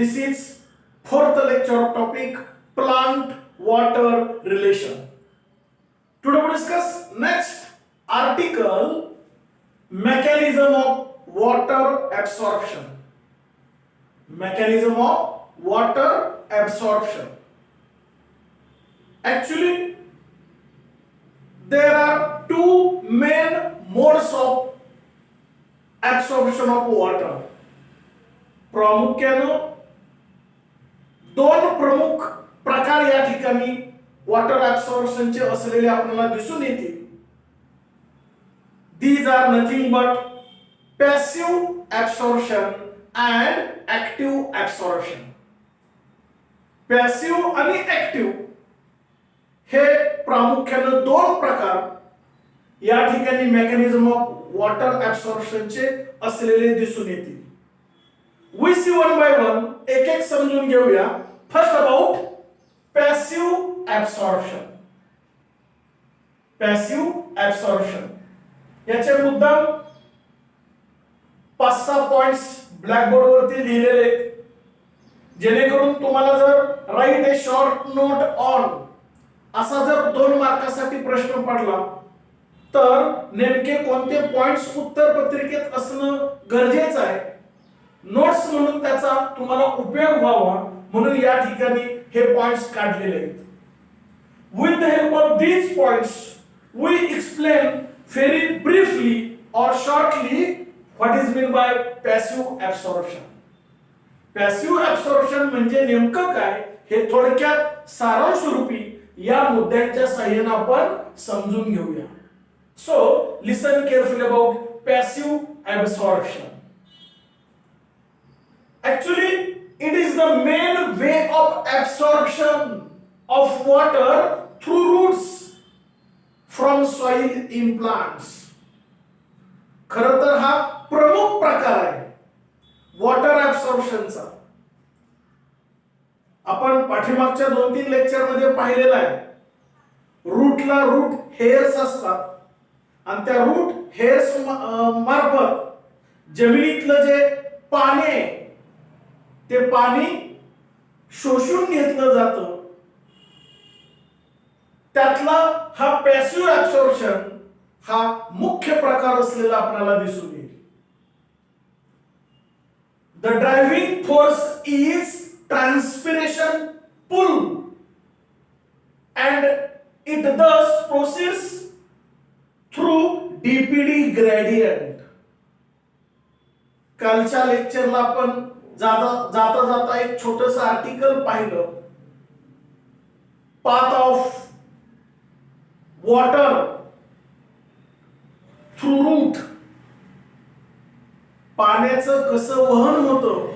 This is fourth lecture of topic plant water relation. Today we discuss next article mechanism of water absorption. Mechanism of water absorption. Actually, there are two main modes of absorption of water. प्रामुख्यानं दोन प्रमुख प्रकार या ठिकाणी water ऍब्सॉर्प्शनचे असलेले आपल्याला दिसून येतील. These are nothing but passive absorption and active absorption. Passive आणि active हे प्रामुख्याने दोन प्रकार या ठिकाणी मेकॅनिझम ऑफ वॉटर ऍब्सॉर्प्शनचे असलेले दिसून येतील. We see one by one, एक एक समजून घेऊया. First about passive absorption. Passive absorption. याचे मुद्दाम 5-6 पॉइंट्स ब्लॅकबोर्ड वरती लिहिलेले आहेत, जेणेकरून तुम्हाला जर write a short note on असा जर 2 मार्कासाठी प्रश्न पडला तर नेमके कोणते पॉइंट्स उत्तर पत्रिकेत असणं गरजेचं आहे, नोट्स म्हणून त्याचा तुम्हाला उपयोग व्हावा म्हणून या ठिकाणी हे पॉइंट्स काढलेले आहेत. With the help of these points, we explain very briefly or shortly what is meant by passive absorption. Passive absorption म्हणजे नेमकं काय हे थोडक्यात सारांशरूपी या मुद्द्यांच्या सहाय्याने आपण समजून घेऊया. So listen carefully about passive absorption. Actually, it is the main way of absorption of water through roots from soil in plants. खरं तर हा प्रमुख प्रकार आहे वॉटर ऍब्सॉर्प्शनचा. आपण पाठीमागच्या 2-3 लेक्चर मध्ये पाहिलेला आहे. रूटला रूट हेअर्स असतात आणि त्या रूट हेअर्स मार्फत जमिनीतलं जे पाणी आहे ते पाणी शोषून घेतलं जातं. त्यातला हा पॅसिव्ह ऍब्सॉर्प्शन हा मुख्य प्रकार असलेला आपल्याला दिसून येईल. The driving force is transpiration pull and it thus proceeds through DPD gradient. कालच्या लेक्चरला आपण जाता जाता एक छोटस आर्टिकल पाहिलं. Path of water through root. पाण्याचं कसं वहन होतं,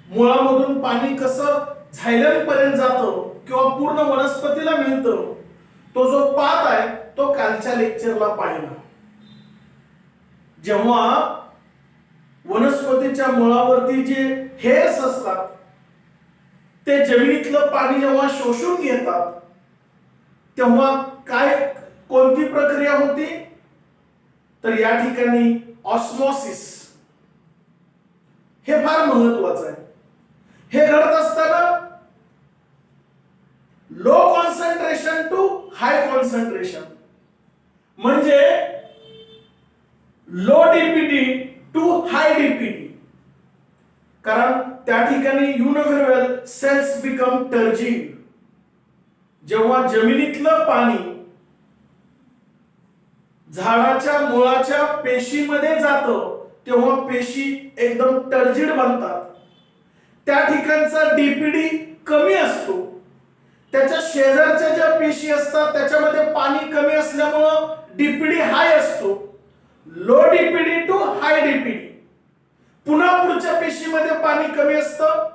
मुळामधून पाणी कसं झायलम पर्यंत जातं किंवा पूर्ण वनस्पतीला मिळतं, तो जो पाथ आहे तो कालच्या लेक्चरला पाहिला. जेव्हा वनस्पतीच्या मुळावरती जे हेअर्स असतात ते जमिनीतलं पाणी जेव्हा शोषून घेतात तेव्हा कोणती प्रक्रिया होती तर या ठिकाणी ऑस्मॉसिस हे फार महत्वाचं आहे. हे घडत असताना low concentration to high concentration म्हणजे low DPT to high DPT. कारण त्या ठिकाणी युनिव्हर्सल सेल्स बिकम टर्जिड. जेव्हा जमिनीतलं पाणी झाडाच्या मुळाच्या पेशीमध्ये जातं तेव्हा पेशी एकदम टर्जिड बनतात. त्या ठिकाणचा डीपीडी कमी असतो. त्याच्या शेजारच्या ज्या पेशी असतात त्याच्यामध्ये पाणी कमी असल्यामुळं डीपीडी हाय असतो. Low DPD to high DPD. पुन्हा पुढच्या पेशीमध्ये पाणी कमी असतं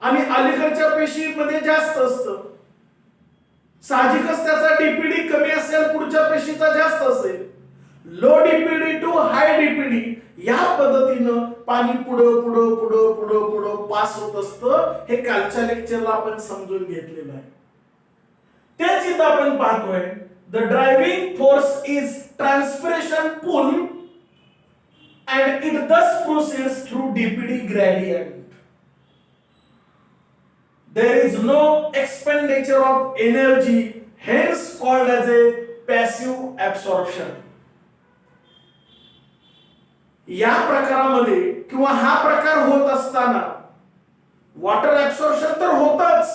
आणि अलीकडच्या पेशीमध्ये जास्त असतं. साहजिकच त्याचा डीपीडी कमी असेल, पुढच्या पेशीचा जास्त असेल. Low DPD to high DPD या पद्धतीनं पाणी पुढं पुढं पुढं पुढं पुढं पास होत असतं. हे कालच्या लेक्चरला आपण समजून घेतलेलं आहे. तेच इथं आपण पाहतोय. The driving force is transpiration pull and it thus proceeds through DPD gradient. there is no expenditure of energy, hence called as a passive absorption. या प्रकारामध्ये किंवा हा प्रकार होत असताना वॉटर ऍब्सॉर्प्शन तर होतच,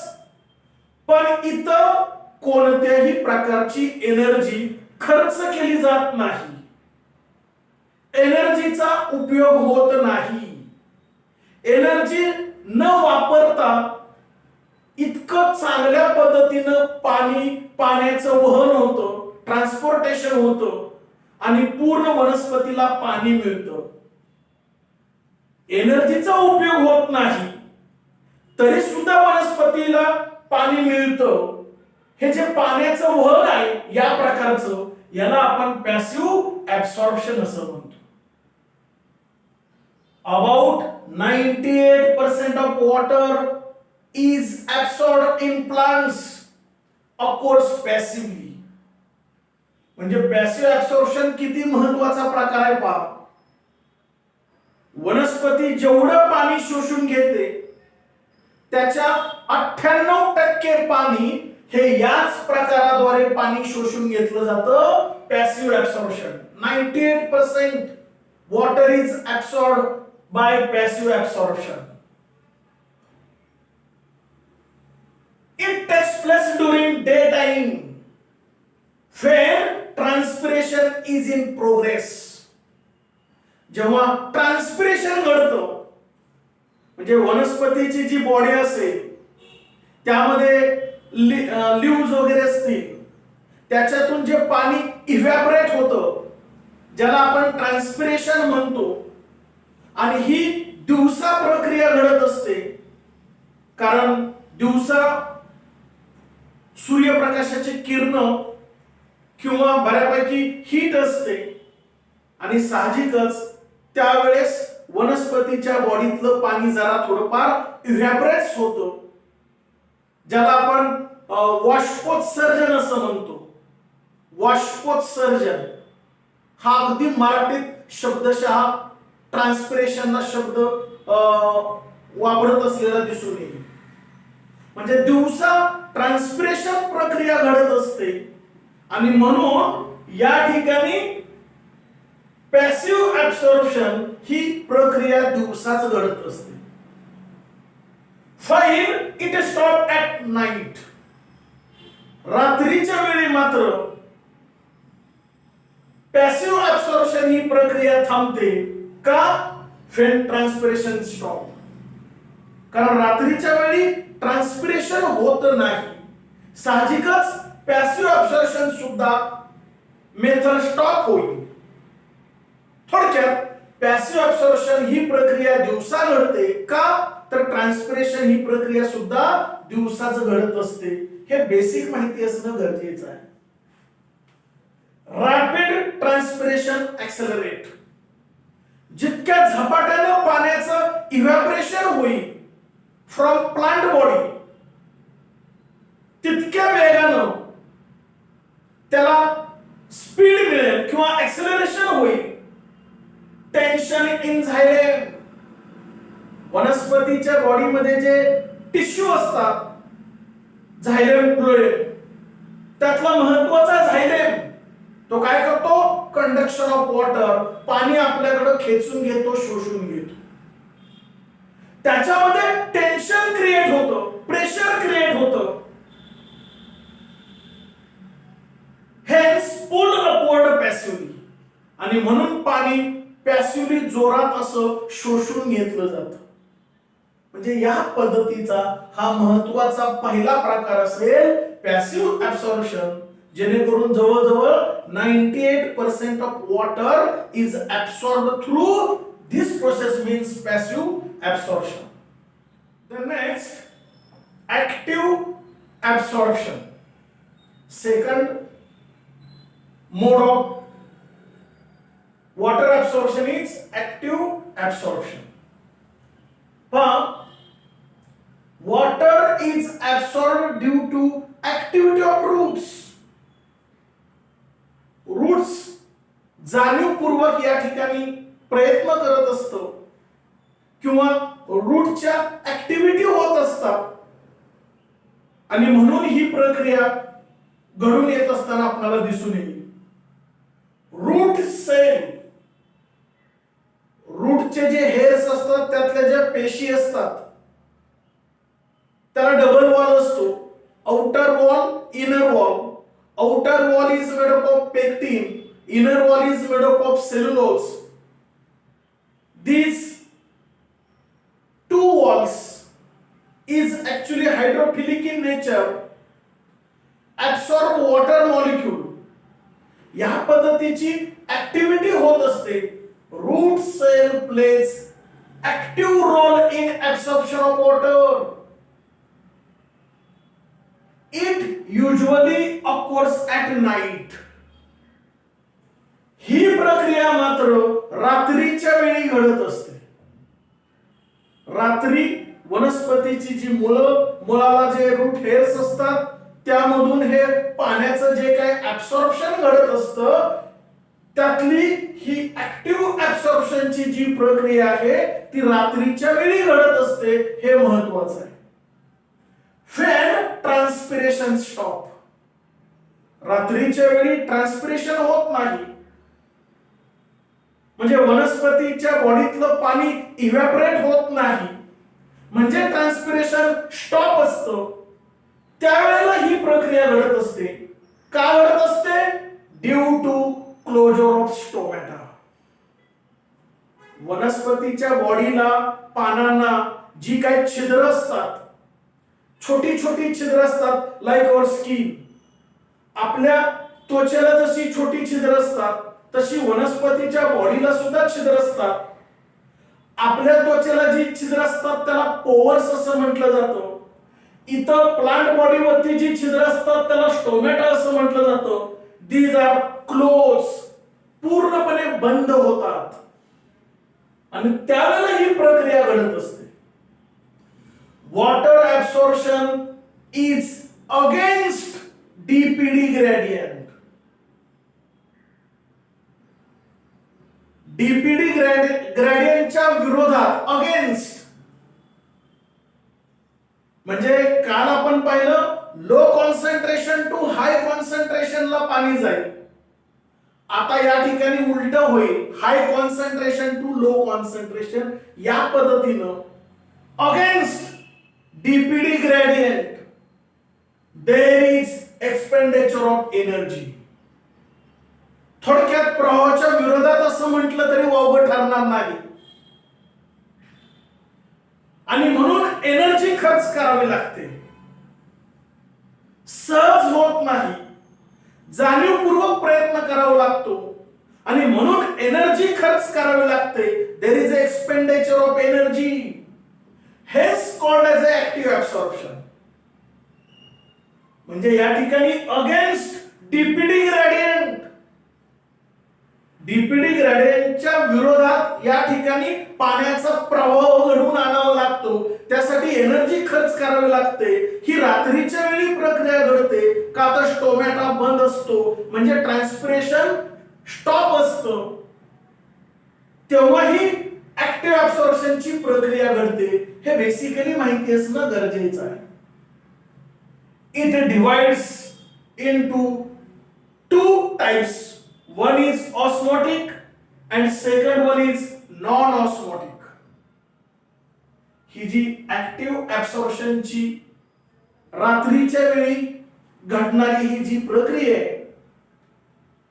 पण इथं कोणत्याही प्रकारची एनर्जी खर्च केली जात नाही, एनर्जीचा उपयोग होत नाही. एनर्जी न वापरता इतकं चांगल्या पद्धतीनं पाण्याचं वहन होतं, ट्रान्सपोर्टेशन होतं आणि पूर्ण वनस्पतीला पाणी मिळतं. एनर्जीचा उपयोग होत नाही तरी सुद्धा वनस्पतीला पाणी मिळतं. हे जे पाण्याचं वहन आहे या प्रकारचं, याला आपण पॅसिव्ह ऍब्सॉर्प्शन असं म्हणतो. About 98% of water is absorbed in plants, occurs passively. म्हणजे पॅसिव्ह ऍब्सॉर्प्शन किती महत्वाचा प्रकार आहे पहा. वनस्पती जेवढं पाणी शोषून घेते त्याच्या 98% पाणी हे याच प्रकाराद्वारे पाणी शोषून घेतलं जातं, passive absorption. 98% water is absorbed by passive absorption. It takes place during daytime when transpiration is in progress. जेव्हा ट्रान्सपिरेशन घडतं, म्हणजे वनस्पतीची जी बॉडी असेल त्यामध्ये लिव्ह्ज वगैरे असतील, त्याच्यातून जे पाणी इव्हॅपोरेट होतं ज्याला आपण ट्रान्सपिरेशन म्हणतो, आणि ही दिवसा प्रक्रिया घडत असते. कारण दिवसा सूर्यप्रकाशाची किरण किंवा बऱ्यापैकी हीट असते आणि साहजिकच त्यावेळेस वनस्पतीच्या बॉडीतलं पाणी जरा थोडंफार इव्हॅपोरेट होतं, ज्याला आपण वाष्पोत्सर्जन असं म्हणतो. वाष्पोत्सर्जन हा अगदी मराठीत शब्दशः ट्रान्सपिरेशनला शब्द वापरत असलेला दिसून येईल. म्हणजे दिवसा ट्रान्सपिरेशन प्रक्रिया घडत असते आणि म्हणून या ठिकाणी पॅसिव्ह ऍब्सॉर्प्शन ही प्रक्रिया दिवसाच घडत असते. Fine it stop at night. रात्रीच्या वेळी मात्र पॅसिव्ह ऍब्सॉर्प्शन ही प्रक्रिया थांबते. का? when transpiration stop. कारण रात्रीच्या वेळी ट्रान्सपिरेशन होत नाही, साहजिकच पॅसिव्ह ऍब्सॉर्प्शन सुद्धा मेथड स्टॉप होईल. थोडक्यात पॅसिव्ह ऍब्सॉर्प्शन ही प्रक्रिया दिवसा घडते. का? तर ट्रान्सपिरेशन ही प्रक्रिया सुद्धा दिवसाच घडत असते. हे बेसिक माहिती असणं गरजेचं आहे. Rapid transpiration accelerate. जितक्या झपाट्यानं पाण्याचं इव्हॅपोरेशन होईल फ्रॉम प्लांट बॉडी, तितक्या वेगानं त्याला स्पीड मिळेल किंवा ऍक्सेलरेशन होईल. Tension in xylem. वनस्पतीच्या बॉडीमध्ये जे टिश्यू असतात, झायलेम फ्लोएम, त्यातला महत्वाचा झायलेम तो काय करतो? कंडक्शन ऑफ वॉटर, पाणी आपल्याकडे खेचून घेतो, शोषून घेतो. त्याच्यामध्ये टेन्शन क्रिएट होतं, प्रेशर क्रिएट होतं. हेन्स पुल अपवर्ड पॅसिव्हली. आणि म्हणून पाणी पॅसिव्हली जोरात असं शोषून घेतलं जातं. म्हणजे या पद्धतीचा हा महत्वाचा पहिला प्रकार असेल पॅसिव्ह ऍब्सॉर्प्शन, जेणेकरून जवळजवळ 98% of water is absorbed through this process, means passive absorption. The next active absorption, second mode of water absorption is active absorption. Water is absorbed due to activity of roots. Roots जाणीवपूर्वक या ठिकाणी प्रयत्न करत असतो किंवा रूटच्या activity होत असतात आणि म्हणून ही प्रक्रिया घडून येत असताना आपल्याला दिसून येईल. रूट सेल, रूटचे जे हेअर्स असतात त्यातल्या ज्या पेशी असतात त्याला डबल वॉल असतो. Outer wall, inner wall. Outer wall is made up of pectin, inner wall is made up of cellulose. These two walls is actually hydrophilic in nature, absorb water molecule. या पद्धतीची activity होत असते. Root cell plays active role in absorption of water. It usually occurs at night. ही प्रक्रिया मात्र रात्रीच्या वेळी घडत असते. रात्री वनस्पतीची जी मुळाला जे रूट हेअर्स असतात त्यामधून हे पाण्याचं जे काही ऍब्सॉर्प्शन घडत असतं त्यातली ही ऍक्टिव्ह ऍब्सॉर्प्शनची जी प्रक्रिया आहे ती रात्रीच्या वेळी घडत असते. हे महत्वाचं आहे. Fan transpiration stop. रात्रीच्या वेळी ट्रान्सपिरेशन होत नाही, म्हणजे वनस्पतीच्या बॉडीतलं पाणी इव्हॅपोरेट होत नाही, म्हणजे ट्रान्सपिरेशन स्टॉप असतं. त्यावेळेला ही प्रक्रिया घडत असते. का घडत असते? Due to closure of stomata. वनस्पतीच्या बॉडीला, पानांना जी काही छिद्र असतात, छोटी छोटी छिद्र असतात, लाईक अवर स्किन. आपल्या त्वचेला जशी छोटी छिद्र असतात तशी वनस्पतीच्या बॉडीला सुद्धा छिद्र असतात. आपल्या त्वचेला जी छिद्र असतात त्याला पोअर्स असं म्हटलं जातं. इथं प्लांट बॉडीवरती जी छिद्र असतात त्याला स्टोमॅटा असं म्हटलं जातं. दीज आर क्लोज, पूर्णपणे बंद होतात आणि त्यावेळेला ही प्रक्रिया घडत असते. Water absorption is against DPD gradient. DPD ग्रेडियंटच्या विरोधात, अगेन्स्ट, म्हणजे काल आपण पाहिलं लो कॉन्सन्ट्रेशन टू हाय कॉन्सन्ट्रेशनला पाणी जाईल. आता या ठिकाणी उलट होईल, high concentration to low concentration. या पद्धतीनं against DPD gradient there is expenditure of energy. थोडक्यात प्रवाहाच्या विरोधात असं म्हटलं तरी वावगं ठरणार नाही आणि म्हणून एनर्जी खर्च करावी लागते. सहज होत नाही, जाणीवपूर्वक प्रयत्न करावा लागतो आणि म्हणून एनर्जी खर्च करावी लागते. There is expenditure of energy. हेच कॉल्ड एज ऍक्टिव्ह ऍब्सॉर्प्शन. म्हणजे या ठिकाणी अगेन्स्ट डीपीडी ग्रेडियंट, डीपीडी ग्रेडियंटच्या विरोधात या ठिकाणी पाण्याचा प्रवाह घडवून आणावा लागतो. त्यासाठी एनर्जी खर्च करावी लागते. ही रात्रीच्या वेळी प्रक्रिया घडते का तर स्टोमॅटा बंद असतो, म्हणजे ट्रान्सपिरेशन स्टॉप असतं. तेव्हा ही ऍक्टिव्ह ऍब्सॉर्प्शनची प्रक्रिया घडते. हे बेसिकली माहिती असणं गरजेचं आहे. It divides into two types. One is osmotic and second one is non-osmotic. ही जी ऍक्टिव्ह ऍब्सॉर्प्शनची रात्रीच्या वेळी घडणारी ही जी प्रक्रिया आहे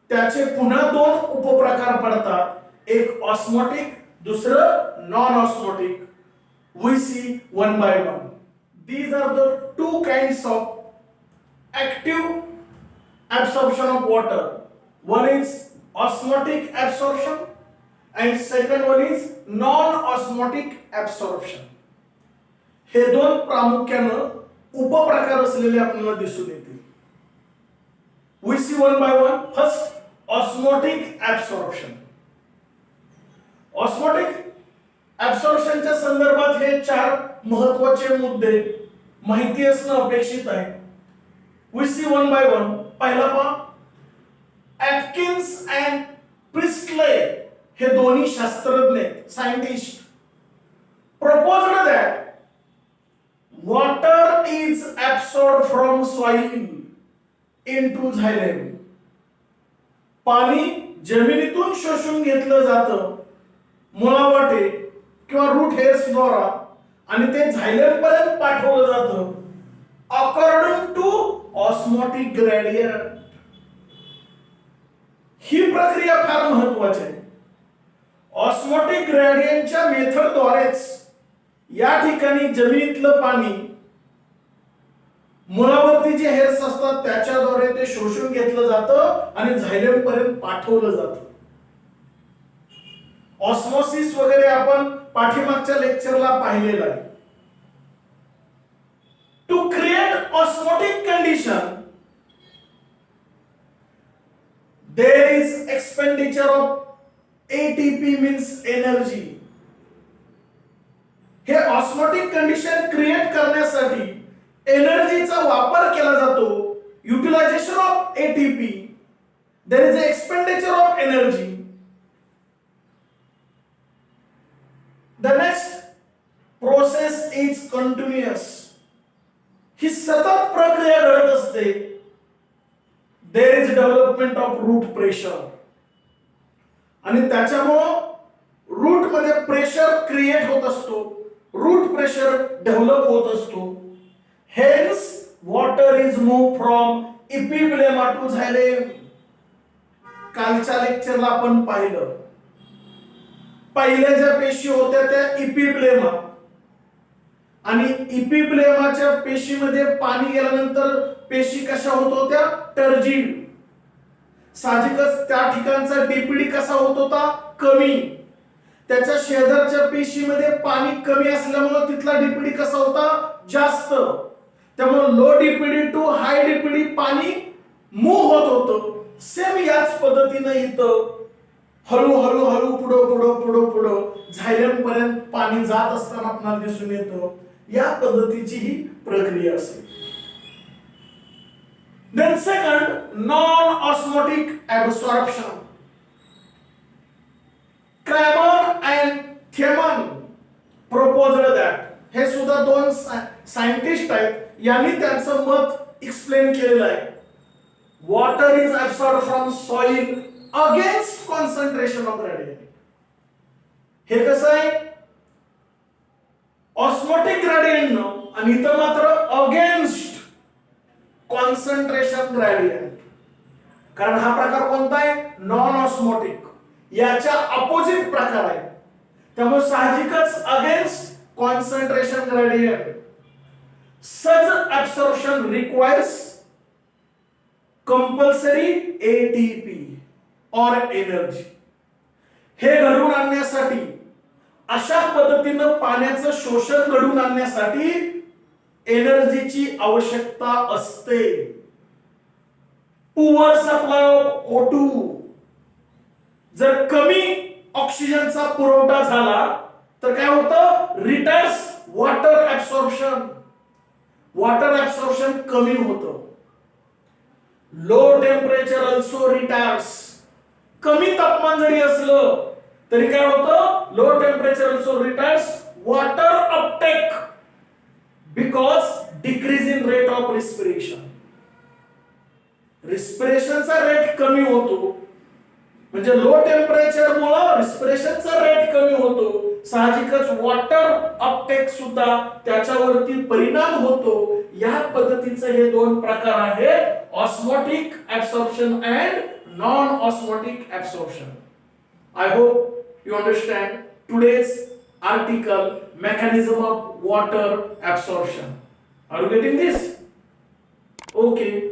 त्याचे पुन्हा दोन उपप्रकार पडतात. एक ऑस्मोटिक, दुसरं non osmotic. We see one by one. These are the two kinds of active absorption of water. One is osmotic absorption and second one is non-osmotic absorption. हे दोन प्रामुख्याने उपप्रकार असलेले आपल्याला दिसून येतील. We see one by one. First, osmotic absorption. Osmotic absorptionच्या संदर्भात हे चार महत्त्वाचे मुद्दे माहिती असणं अपेक्षित आहे. We see one by one. पहिला पहा, Atkins and Priestley हे दोन्ही शास्त्रज्ञ scientist proposed that water is absorbed from soil into xylem. पाणी जमिनीतून शोषून घेतलं जातं मुळावाटे किंवा रूट हेअर्सद्वारा आणि ते झायलम पर्यंत पाठवलं जातं अकॉर्डिंग टू ऑस्मोटिक ग्रेडियंट. ही प्रक्रिया फार महत्वाची आहे. ऑस्मोटिक ग्रेडियंटच्या मेथडद्वारेच या ठिकाणी जमिनीतलं पाणी मुळावरती जे हेर्स असतात त्याच्याद्वारे ते शोषून घेतलं जातं आणि झायलम पर्यंत पाठवलं जातं. ऑस्मोसिस वगैरे आपण पाठीमागच्या लेक्चरला पाहिलेलं आहे. To create osmotic condition there is expenditure of ATP means energy. हे ऑस्मोटिक कंडिशन क्रिएट करण्यासाठी एनर्जीचा वापर केला जातो. Utilization of ATP. there is a expenditure of energy. The next process is continuous. ही सतत प्रक्रिया घडत असते. there is development of root pressure. आणि त्याच्यामुळे रूट मध्ये प्रेशर क्रिएट होत असतो. रूट प्रेशर डेव्हलप होत असतो. Hence water is move from epiblema to xylem. कालच्या लेक्चरला आपण पाहिलं पहिल्या ज्या पेशी होत्या त्या इपिब्लेमा आणि इपिब्लेमाच्या पेशीमध्ये पाणी गेल्यानंतर पेशी कशा होत होत्या टर्जिड. साहजिकच त्या ठिकाणचा डीपीडी कसा होत होता कमी. त्याच्या शेजारच्या पेशीमध्ये पाणी कमी असल्यामुळे तिथला डीपीडी कसा होता जास्त. त्यामुळे low DPD to high DPD पाणी मूव्ह होत होतं. सेम याच पद्धतीने इथं हळूहळू हळू पुढं झायलम पर्यंत पाणी जात असताना आपल्याला दिसून येतं. या पद्धतीची ही प्रक्रिया असेल. Then second, non-osmotic absorption. Kramer and Thiemann proposed that. हे सुद्धा दोन सायंटिस्ट आहेत. यांनी त्यांचं मत एक्सप्लेन केलेलं आहे. Water is absorbed from soil against concentration of gradient. हे कसं आहे ऑस्मोटिक ग्रेडियंट आणि इथं मात्र अगेन्स्ट कॉन्सन्ट्रेशन ग्रेडियंट. कारण हा प्रकार कोणता आहे नॉन ऑस्मोटिक. याच्या अपोजिट प्रकार आहे. त्यामुळे साहजिकच अगेन्स्ट कॉन्सन्ट्रेशन ग्रेडियंट. सच ऍब्सॉर्प्शन रिक्वायर्स कंपल्सरी ATP और एनर्जी. हे घडवून आणण्यासाठी अशा पद्धतीनं पाण्याचं शोषण घडवून आणण्यासाठी एनर्जीची आवश्यकता असते. Poor supply of O2. जर कमी ऑक्सिजनचा पुरवठा झाला तर काय होतं retards water absorption. Water absorption कमी होतं. Low temperature also retards. कमी तापमान जरी असलं तरी काय होतं low temperature also retards water uptake because decrease in rate of respiration. रिस्पिरेशनचा रेट कमी होतो. म्हणजे लो टेम्परेचर मुळे रिस्पिरेशनचा रेट कमी होतो. साहजिकच वॉटर अपटेक सुद्धा त्याच्यावरती परिणाम होतो. या पद्धतीचे हे दोन प्रकार आहेत osmotic absorption and non osmotic absorption. I hope you understand today's article mechanism of water absorption. Are you getting this? Okay.